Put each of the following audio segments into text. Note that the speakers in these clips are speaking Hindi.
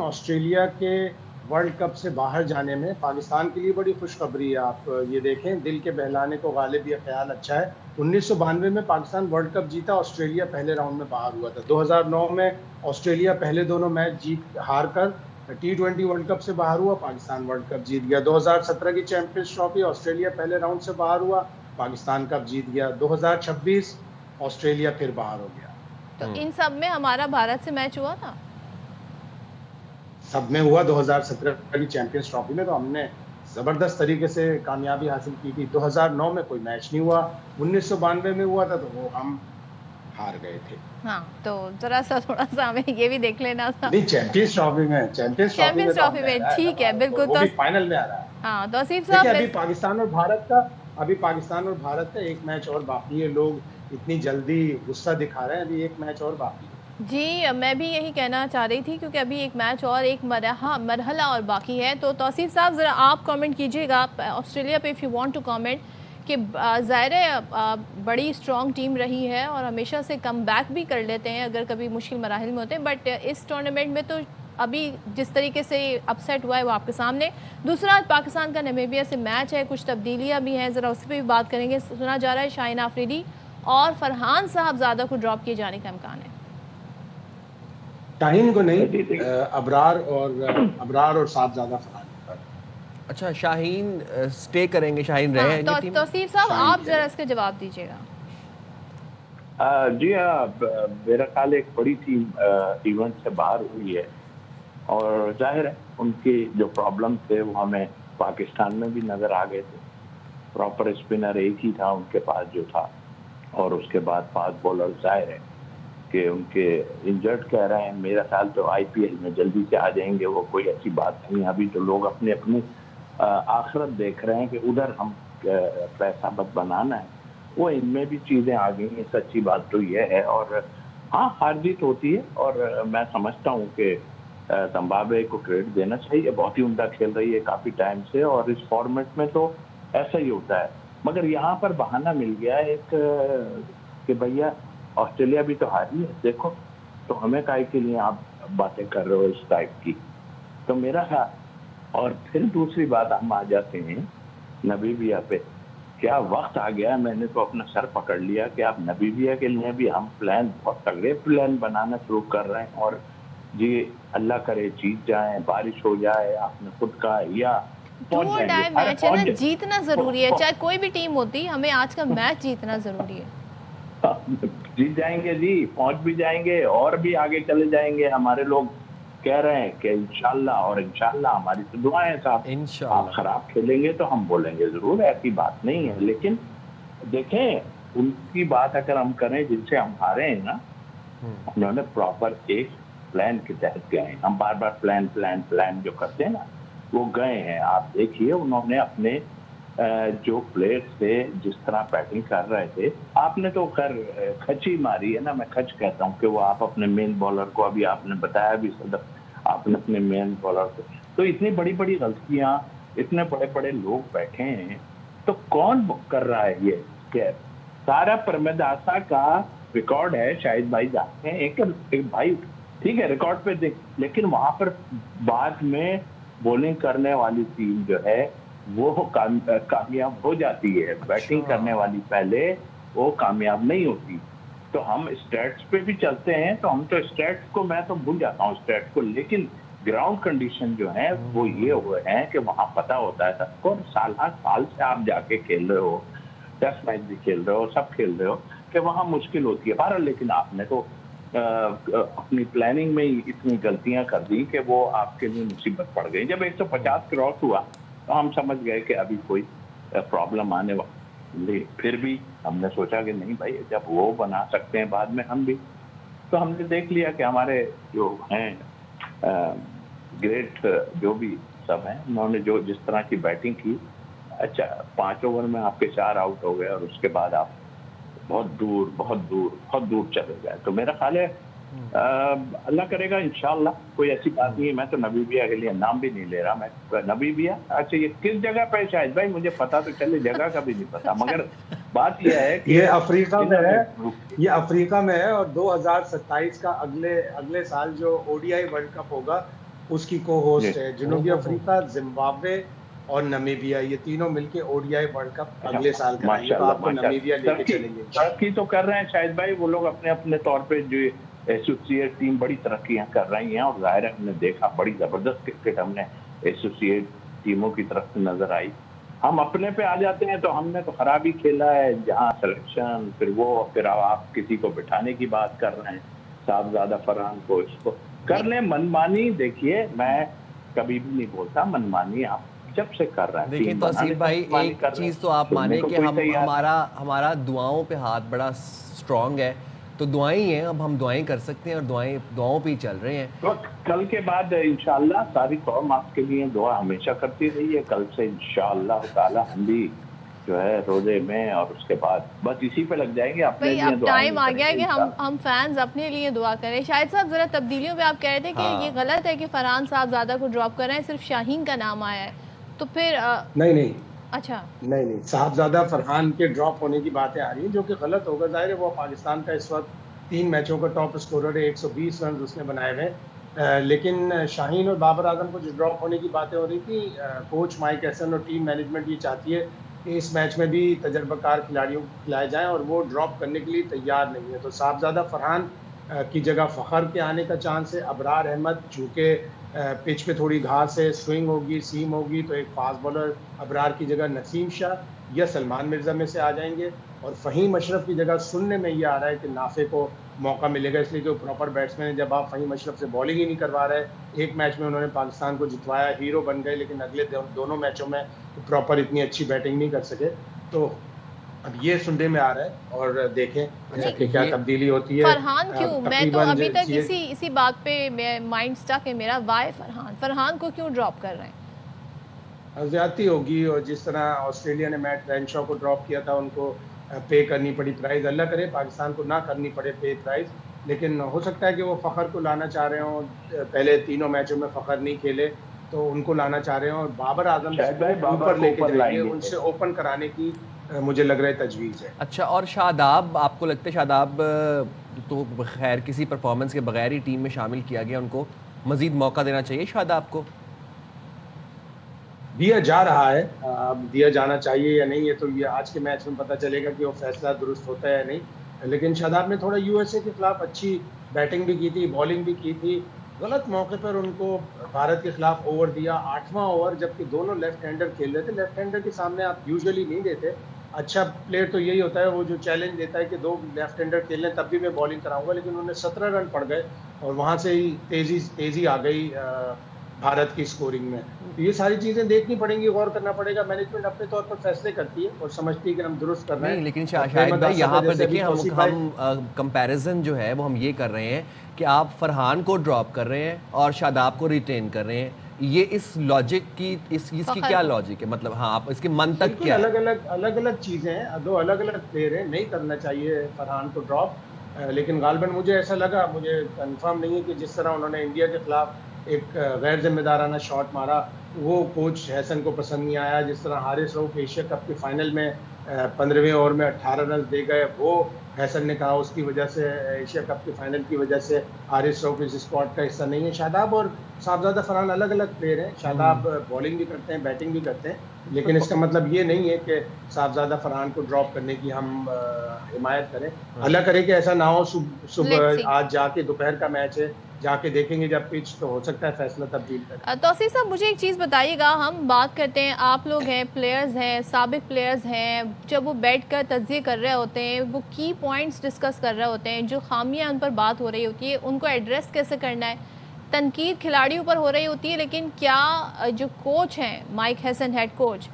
ऑस्ट्रेलिया के वर्ल्ड कप से बाहर जाने में पाकिस्तान के लिए बड़ी खुशखबरी है। आप ये देखें, दिल के बहलाने को गालिब, ये ख्याल अच्छा है। 1992 में पाकिस्तान वर्ल्ड कप जीता, ऑस्ट्रेलिया पहले राउंड में बाहर हुआ था। 2009 में ऑस्ट्रेलिया पहले दोनों मैच जीत हार कर T20 वर्ल्ड कप से बाहर हुआ, पाकिस्तान वर्ल्ड कप जीत गया। 2017 की चैंपियंस ट्रॉफी, ऑस्ट्रेलिया पहले राउंड से बाहर हुआ, पाकिस्तान कप जीत गया। 2026 ऑस्ट्रेलिया फिर बाहर हो गया। तो इन सब में हमारा भारत से मैच हुआ था? सब में हुआ। 2017 की चैंपियंस ट्रॉफी में तो हमने जबरदस्त तरीके से कामयाबी हासिल की थी। 2009 में कोई मैच नहीं हुआ, 1992 में हुआ था तो वो हम हार गए थे। हाँ, तो जरा सा थोड़ा सा हमें ये भी देख लेना था। नहीं, चैंपियंस ट्रॉफी में ठीक है, बिल्कुल। वो भी फाइनल में आ रहा है। हाँ, तौसीफ देखिए, साहब, अभी पाकिस्तान और भारत का एक मैच और बाकी है। लोग इतनी जल्दी गुस्सा दिखा रहे हैं, अभी एक मैच और बाकी है। जी, मैं भी यही कहना चाह रही थी, क्योंकि अभी एक मैच और एक मरहला और बाकी है। तो तौसीफ साहब, ज़रा आप कमेंट कीजिएगा ऑस्ट्रेलिया पे, if you want to comment, कि ज़ाहिर है बड़ी स्ट्रॉन्ग टीम रही है और हमेशा से कम बैक भी कर लेते हैं अगर कभी मुश्किल मराहिल में होते हैं, बट इस टूर्नामेंट में तो अभी जिस तरीके से अपसेट हुआ है वो आपके सामने। दूसरा, पाकिस्तान का नामीबिया से मैच है, कुछ तब्दीलियाँ भी हैं, ज़रा उस पर भी बात करेंगे। सुना जा रहा है शाहीन आफरीदी और फरहान साहबजादा को ड्रॉप किए जाने का इम्कान है। शाहीन को नहीं, अबरार और साहबजादा फरहान। अच्छा, शाहीन स्टे करेंगे, शाहीन रहे हैं टीम में? तौसीफ साहब, आप जरा इसका जवाब दीजिएगा। जी हाँ, मेरा ख्याल एक बड़ी टीम इवेंट से बाहर हुई है और जाहिर है उनकी जो प्रॉब्लम थे वो हमें पाकिस्तान में भी नज़र आ गए थे। प्रॉपर स्पिनर एक ही था उनके पास जो था, और उसके बाद फास्ट बॉलर जाहिर है कि उनके इंजर्ड कह रहे हैं। मेरा ख्याल तो IPL में जल्दी से आ जाएंगे, वो कोई ऐसी बात नहीं। अभी तो लोग अपनी अपनी आखिरत देख रहे हैं कि उधर हम पैसा बद बनाना है, वो इनमें भी चीज़ें आ गई हैं। सच्ची बात तो यह है। और हाँ, हार जीत होती है और मैं समझता हूँ कि जिम्बाब्वे को क्रेडिट देना चाहिए, बहुत ही उम्दा खेल रही है काफ़ी टाइम से, और इस फॉर्मेट में तो ऐसा ही होता है। मगर यहाँ पर बहाना मिल गया एक कि भैया ऑस्ट्रेलिया भी तो हारी है, देखो, तो हमें काहे के लिए आप बातें कर रहे हो इस टाइप की। तो मेरा ख्याल, और फिर दूसरी बात हम आ जाते हैं नामीबिया पे। क्या वक्त आ गया, मैंने तो अपना सर पकड़ लिया कि आप नामीबिया के लिए भी हम बहुत तगड़े प्लान बनाना शुरू कर रहे हैं। और जी अल्लाह करे जीत जाए, बारिश हो जाए, आपने खुद का या मैच है ना, जीतना जरूरी है, चाहे कोई भी टीम होती, हमें आज का मैच जीतना जरूरी है। जीत जाएंगे जी, पहुंच भी जाएंगे और भी आगे चले जाएंगे। हमारे लोग कह रहे हैं कि इंशाल्लाह, और इंशाल्लाह हमारी तो दुआएं साहब। आप खराब खेलेंगे तो हम बोलेंगे जरूर, ऐसी बात नहीं है। लेकिन देखें, उनकी बात अगर हम करें जिनसे हम हारे हैं ना, उन्होंने प्रॉपर एक प्लान के तहत गए हैं। हम बार बार प्लान जो करते हैं ना, वो गए हैं। आप देखिए, उन्होंने अपने जो प्लेयर्स थे जिस तरह बैटिंग कर रहे थे, आपने तो खैर खची मारी है ना, मैं खच कहता हूँ कि वो आप अपने मेन बॉलर को, अभी आपने बताया भी सदर, आपने अपने मेन बॉलर को, तो इतनी बड़ी बड़ी गलतियाँ, इतने बड़े बड़े लोग बैठे हैं, तो कौन कर रहा है ये? क्या सारा परमदासा का रिकॉर्ड है, शायद भाई जानते हैं, एक भाई ठीक है रिकॉर्ड पे देख, लेकिन वहां पर बाद में बॉलिंग करने वाली टीम जो है वो कामयाब हो जाती है। बैटिंग करने वाली पहले वो कामयाब नहीं होती। तो हम स्टैट्स पे भी चलते हैं, तो हम तो स्टैट्स को, मैं तो भूल जाता हूँ स्टैट्स को, लेकिन ग्राउंड कंडीशन जो है वो ये हुए हैं कि वहाँ पता होता है सबको। साल से आप जाके खेल रहे हो, टेस्ट मैच भी खेल रहे हो, सब खेल रहे हो, कि वहाँ मुश्किल होती है बारह। लेकिन आपने तो अपनी प्लानिंग में इतनी गलतियां कर दी कि वो आपके लिए मुसीबत पड़ गई। जब 150 क्रॉस हुआ तो हम समझ गए कि अभी कोई प्रॉब्लम आने वाली। फिर भी हमने सोचा कि नहीं भाई, जब वो बना सकते हैं बाद में हम भी, तो हमने देख लिया कि हमारे जो हैं ग्रेट जो भी सब हैं, उन्होंने जो जिस तरह की बैटिंग की, अच्छा 5 ओवर में आपके 4 आउट हो गए और उसके बाद आप बहुत दूर चले गए। तो मेरा ख्याल है अल्लाह करेगा इंशाल्लाह, कोई ऐसी बात नहीं है। मैं तो नामीबिया के लिए नाम भी नहीं ले रहा। मैं नामीबिया, अच्छा ये किस जगह पे शायद भाई मुझे पता तो चले, जगह का भी नहीं पता, मगर बात यह है कि ये अफ्रीका में है, ये अफ्रीका में है। और 2027 का अगले साल जो ODI वर्ल्ड कप होगा उसकी को होस्ट है। जनूबी अफ्रीका, जिम्बाब्वे और नामीबिया, ये तीनों मिलके ओडीआई वर्ल्ड कप अगले साल कराएंगे। तो आपको नामीबिया लेके चलेंगे। तरक्की तो कर रहे हैं शायद भाई, वो लोग अपने अपने तौर पे जो एसोसिएट टीम बड़ी तरक्कियां कर रही हैं, और जाहिर है हमने देखा बड़ी जबरदस्त क्रिकेट हमने एसोसिएट टीमों की तरफ से नजर आई। हम अपने पे आ जाते हैं तो हमने तो खराब ही खेला है, जहाँ सिलेक्शन फिर आप किसी को बिठाने की बात कर रहे हैं, साहबजादा फरहान को, इसको कर ले मनमानी। देखिए मैं कभी भी नहीं बोलता मनमानी आप जब से कर रहे हैं। देखिए तौसीफ भाई, एक चीज़ तो आप माने कि हमारा दुआओं पे हाथ बड़ा स्ट्रॉन्ग है, तो दुआएं ही हैं, अब हम दुआएं कर सकते हैं और दुआओं पे ही चल रहे हैं। तो कल के बाद इंशाल्लाह सारी कौम आपके लिए दुआ हमेशा करती रही है। कल से इंशाल्लाह ताला हम भी जो है रोजे में, और उसके बाद बस इसी पे लग जाएंगे अपने लिए। अब टाइम आ गया है कि हम फैंस अपने लिए दुआ करें। शाहिद साहब जरा तब्दीलियों पे आप कह रहे थे कि ये गलत है कि फरहान साहबजादा को ड्रॉप कर रहे हैं, सिर्फ शाहीन का नाम आया है, तो फिर नहीं अच्छा नहीं, साहबजादा फरहान के ड्रॉप होने की बातें आ रही हैं, जो कि गलत होगा। जाहिर है वो पाकिस्तान का इस वक्त 3 मैचों का टॉप स्कोरर है, 120 रन उसने बनाए हुए। लेकिन शाहीन और बाबर आजम को जो ड्रॉप होने की बातें हो रही थी, कोच माइक हैसन और टीम मैनेजमेंट ये चाहती है कि इस मैच में भी तजर्बाकार खिलाड़ियों को खिलाए जाएं, और वो ड्रॉप करने के लिए तैयार नहीं है। तो साहबजादा फरहान की जगह फ़खर के आने का चांस है। अबरार अहमद, चूँकि पिच पे थोड़ी घास है, स्विंग होगी, सीम होगी, तो एक फास्ट बॉलर अबरार की जगह नसीम शाह या सलमान मिर्ज़ा में से आ जाएंगे। और फ़हीम अशरफ की जगह सुनने में ये आ रहा है कि नाफे को मौका मिलेगा, इसलिए कि वो प्रॉपर बैट्समैन है। जब आप फ़हीम अशरफ से बॉलिंग ही नहीं करवा रहे, एक मैच में उन्होंने पाकिस्तान को जितवाया, हीरो बन गए, लेकिन अगले दोनों मैचों में प्रॉपर इतनी अच्छी बैटिंग नहीं कर सके। तो अब ये सुनने में आ रहा है, और देखें कि क्या तब्दीली होती है। फरहान क्यों, मैं तो अभी तक इसी बात पे माइंड स्टक है मेरा, वाई फरहान को क्यों ड्रॉप कर रहे हैं? ज्यादती होगी, और जिस तरह ऑस्ट्रेलिया ने मैट रेनशॉ को ड्रॉप किया था, उनको पे करनी पड़ी प्राइस। अल्लाह करे पाकिस्तान को ना करनी पड़े पे प्राइस, लेकिन हो सकता है कि वो फ़खर को लाना चाह रहे हों। पहले तीनों मैचों में फ़खर नहीं खेले, तो उनको लाना चाह रहे हों, और बाबर आजम ऊपर लेके जाएंगे, उनसे ओपन कराने की मुझे लग रहा है तजवीज़ है। अच्छा, और शादाब, आपको लगता है शादाब तो खैर किसी परफॉर्मेंस के बगैर ही टीम में शामिल किया गया, उनको मजीद मौका देना चाहिए शादाब को? दिया जा रहा है, अब दिया जाना चाहिए या नहीं, ये तो ये आज के मैच में पता चलेगा कि वो फैसला दुरुस्त होता है या नहीं। लेकिन शादाब ने थोड़ा यूएसए के खिलाफ अच्छी बैटिंग भी की थी, बॉलिंग भी की थी। गलत मौके पर उनको भारत के खिलाफ ओवर दिया, 8वां ओवर, जबकि दोनों लेफ्ट हैंडर खेल रहे थे। लेफ्ट हैंडर के सामने आप यूजुअली नहीं देते। अच्छा प्लेयर तो यही होता है, वो जो चैलेंज देता है कि 2 लेफ्ट हैंडर खेल लें तब भी मैं बॉलिंग कराऊंगा, लेकिन उन्हें 17 रन पड़ गए, और वहाँ से ही तेज़ी आ गई भारत की स्कोरिंग में। तो ये सारी चीज़ें देखनी पड़ेंगी, गौर करना पड़ेगा। मैनेजमेंट अपने तौर पर फैसले करती है और समझती है कि हम दुरुस्त कर रहे हैं। लेकिन शायद भाई यहाँ पर देखिए, हम कंपैरिजन जो है वो हम ये कर रहे हैं कि आप फरहान को ड्रॉप कर रहे हैं और शादाब को रिटेन कर रहे हैं। ये इस लॉजिक की इसकी क्या लॉजिक है, मतलब हाँ, आप इसके मन तक क्या? अलग अलग चीज़ें हैं, 2 अलग अलग प्लेयर हैं। नहीं करना चाहिए फरहान को ड्रॉप, लेकिन गालबन मुझे ऐसा लगा, मुझे कंफर्म नहीं है कि जिस तरह उन्होंने इंडिया के खिलाफ एक गैर जिम्मेदाराना शॉट मारा, वो कोच हैसन को पसंद नहीं आया। जिस तरह हारिस रऊफ एशिया कप के फाइनल में 15वें ओवर में 18 रन दे गए, वो हैसन ने कहा उसकी वजह से, एशिया कप के फाइनल की वजह से हारिस रऊफ इस स्क्वाड का हिस्सा नहीं है। शादाब और साहबजादा फरहान अलग अलग प्लेयर हैं। शादाब बॉलिंग भी करते हैं, बैटिंग भी करते हैं, लेकिन इसका मतलब ये नहीं है कि साहबजादा फरहान को ड्रॉप करने की हम हिमायत करें। अल्लाह करे कि ऐसा ना हो। सुबह आज जाके दोपहर का मैच है, जाके देखेंगे जब पिच, तो हो सकता है फैसला तब्दील करें। तौसीफ साहब मुझे एक चीज़ बताइएगा, हम बात करते हैं, आप लोग हैं, प्लेयर्स हैं, साबिक प्लेयर्स हैं, जब वो बैठ कर तज्ज़िये कर रहे होते हैं, वो की पॉइंट्स डिस्कस कर रहे होते हैं, जो खामियां उन पर बात हो रही होती है, उनको एड्रेस कैसे करना है, तनकीद खिलाड़ियों पर हो रही होती है, लेकिन क्या जो कोच हैं माइक हैसन हेड कोच,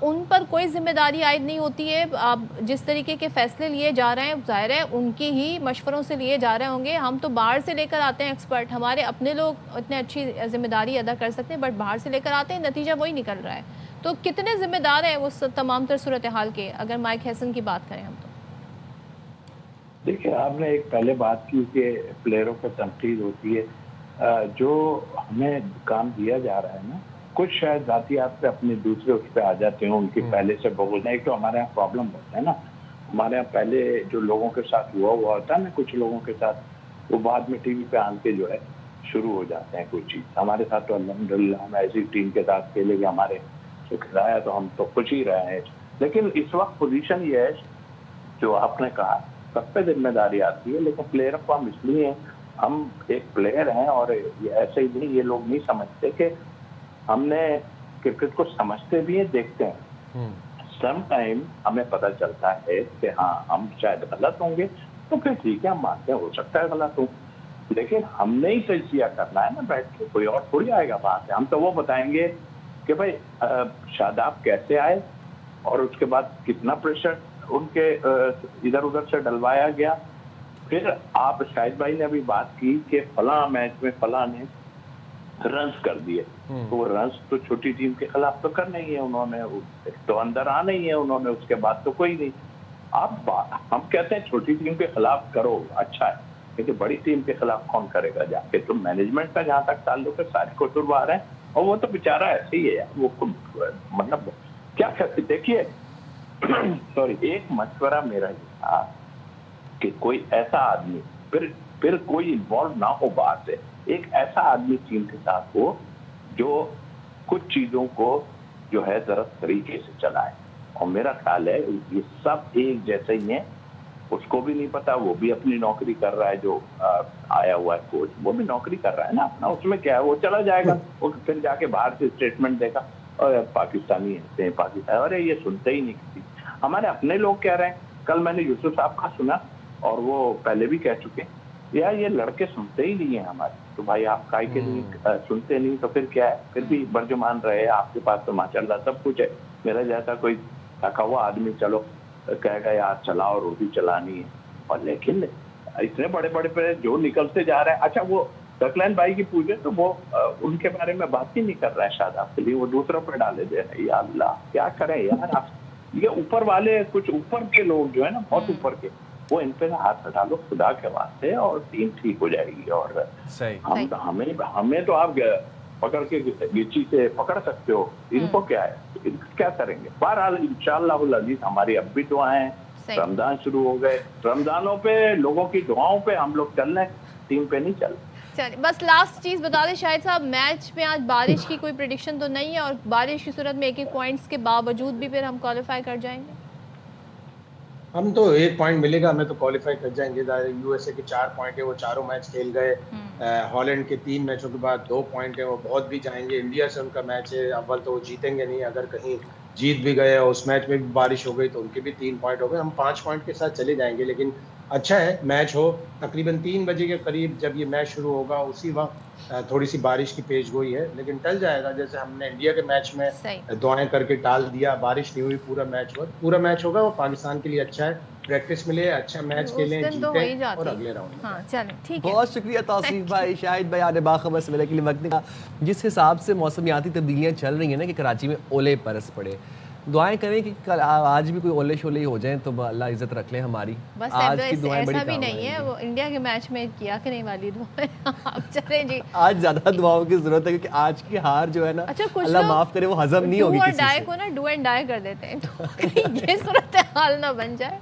उन पर कोई जिम्मेदारी आयद नहीं होती है? जिस तरीके के फ़ैसले लिए जा रहे हैं, ज़ाहिर है उनकी ही मशवरों से लिए जा रहे होंगे। हम तो बाहर से लेकर आते हैं एक्सपर्ट, हमारे अपने लोग इतने अच्छी जिम्मेदारी अदा कर सकते हैं, बट बाहर से लेकर आते हैं, नतीजा वही निकल रहा है। तो कितने ज़िम्मेदार हैं वो तमाम तर सूरत हाल के, अगर माइक हैसन की बात करें हम तो? देखिए, आपने एक पहले बात की कि प्लेयरों पर तनकीद होती है। जो हमें काम दिया जा रहा है ना, कुछ शायद जातियात पे अपने दूसरे उस पर आ जाते हैं, उनकी पहले से बहुत नहीं। तो हमारे यहाँ प्रॉब्लम होता है ना, हमारे यहाँ पहले जो लोगों के साथ हुआ होता है ना, कुछ लोगों के साथ, वो बाद में टीवी पे आन के जो है शुरू हो जाते हैं कोई चीज। हमारे साथ तो अल्हम्दुलिल्लाह हम ऐसी टीम के साथ खेले हमारे जो खिलाया तो हम तो खुश ही रहे हैं। लेकिन इस वक्त पोजीशन ये है जो आपने कहा सब पे जिम्मेदारी आती है, लेकिन प्लेयर को हम इसलिए हम एक प्लेयर हैं और ये ऐसे ही नहीं, ये लोग नहीं समझते कि हमने क्रिकेट को समझते भी है, देखते हैं। सम टाइम हमें पता चलता है कि हाँ हम शायद गलत होंगे, तो फिर ठीक है हम मानते हैं हो सकता है गलत हो, लेकिन हमने ही तजिया करना है ना बैठ के, कोई और थोड़ी आएगा बात है। हम तो वो बताएंगे कि भाई शादाब कैसे आए और उसके बाद कितना प्रेशर उनके इधर उधर से डलवाया गया। फिर आप शाहिद भाई ने अभी बात की कि फला मैच में फला ने रन्स कर दिए, तो वो रन्स तो छोटी टीम के खिलाफ तो करना ही है उन्होंने, तो अंदर आना ही है उन्होंने, उसके बाद तो कोई नहीं। आप हम कहते हैं छोटी टीम के खिलाफ करो, अच्छा है, लेकिन बड़ी टीम के खिलाफ कौन करेगा जाके। तो मैनेजमेंट का जहां तक ताल्लुक है सारे कसूरवार है, और वो तो बेचारा ऐसे ही है यार, वो मतलब क्या कहते, देखिए सॉरी, एक मशवरा मेरा ये था कि कोई ऐसा आदमी फिर कोई इन्वॉल्व ना हो बात से, एक ऐसा आदमी टीम के साथ हो जो कुछ चीजों को जो है जरा तरीके से चलाए। और मेरा ख्याल है ये सब एक जैसे ही है, उसको भी नहीं पता, वो भी अपनी नौकरी कर रहा है, जो आया हुआ है कोच वो भी नौकरी कर रहा है ना अपना, उसमें क्या है, वो चला जाएगा, वो फिर जाके बाहर से स्टेटमेंट देगा और पाकिस्तानी ऐसे हैं, पाकिस्तान, अरे ये सुनते ही नहीं किसी। हमारे अपने लोग कह रहे हैं, कल मैंने यूसुफ साहब का सुना और वो पहले भी कह चुके यार ये लड़के सुनते ही नहीं है हमारे, तो भाई आप काय के लिए सुनते नहीं, तो फिर क्या है, फिर भी बर्जुमान रहे, आपके पास तो माशाल्लाह सब कुछ है। मेरा जैसा कोई थका हुआ आदमी चलो कहेगा यार चलाओ, रोटी चलानी है, और लेकिन इतने बड़े बड़े पे जो निकलते जा रहे हैं। अच्छा वो डकलैन भाई की पूछे तो वो उनके बारे में बात ही नहीं कर रहा है शादाब के लिए, वो दूसरों पर डाले दे रहे हैं। या अल्लाह क्या करें यार, आप ये ऊपर वाले कुछ ऊपर के लोग जो है ना, बहुत ऊपर के, वो इन पे हाथ हटा लो खुदा के वास्ते और टीम ठीक हो जाएगी। और हमें तो आप पकड़ के गिच्ची से पकड़ सकते हो, इनको क्या है, इनको क्या करेंगे। बहरहाल इंशाअल्लाह अजीज हमारी अब भी दुआएं, रमजान शुरू हो गए, रमजानों पे लोगों की दुआओं पे हम लोग चल रहे हैं, टीम पे नहीं चल। चलिए बस लास्ट चीज़ बता दें शाहिद साहब, मैच में आज बारिश की कोई प्रेडिक्शन तो नहीं है, और बारिश की सूरत में एक पॉइंट्स के बावजूद भी फिर हम क्वालिफाई कर जाएंगे? हम तो 1 पॉइंट मिलेगा, हमें तो क्वालिफाई कर जाएंगे। यूएसए के 4 पॉइंट है, वो चारों मैच खेल गए। हॉलैंड के 3 मैचों के बाद 2 पॉइंट है, वो बहुत भी जाएंगे। इंडिया से उनका मैच है, अव्वल तो वो जीतेंगे नहीं, अगर कहीं जीत भी गए और उस मैच में भी बारिश हो गई तो उनके भी 3 पॉइंट हो गए। हम 5 पॉइंट के साथ चले जाएंगे, लेकिन अच्छा है मैच हो। तकरीबन 3 बजे के करीब जब ये मैच शुरू होगा उसी वक्त थोड़ी सी बारिश की पेशगोई है, लेकिन टल जाएगा। जैसे हमने इंडिया के मैच में दुआएं करके टाल दिया, बारिश नहीं हुई, पूरा मैच होगा, वो पाकिस्तान के लिए अच्छा है। प्रैक्टिस मिले, अच्छा मैच खेलें, जीतें और अगले राउंड में। हाँ, चलो ठीक है। बहुत शुक्रिया तौसीफ भाई, शाहिद भाई, आने बाखबर से मिलने के लिए वक्त निकाला। जिस हिसाब से मौसमियाती तब्दीलियाँ चल रही हैं ना कि कराची में ओले बरस पड़े, दुआएं करें कि कल आज भी कोई ओले शोले हो जाएं तो अल्लाह इज्जत रख ले हमारी। बस आज की दुआएं ऐसा भी नहीं है, वो इंडिया के मैच में किया करने वाली दुआएं। आप चलें जी, आज ज्यादा दुआओं की जरूरत है क्योंकि आज की हार जो है ना, अच्छा अल्लाह माफ करे, वो हजम नहीं होगी। डू एंड डाई को ना डू एंड डाई कर देते हैं, तो ये सूरत हाल ना बन जाए।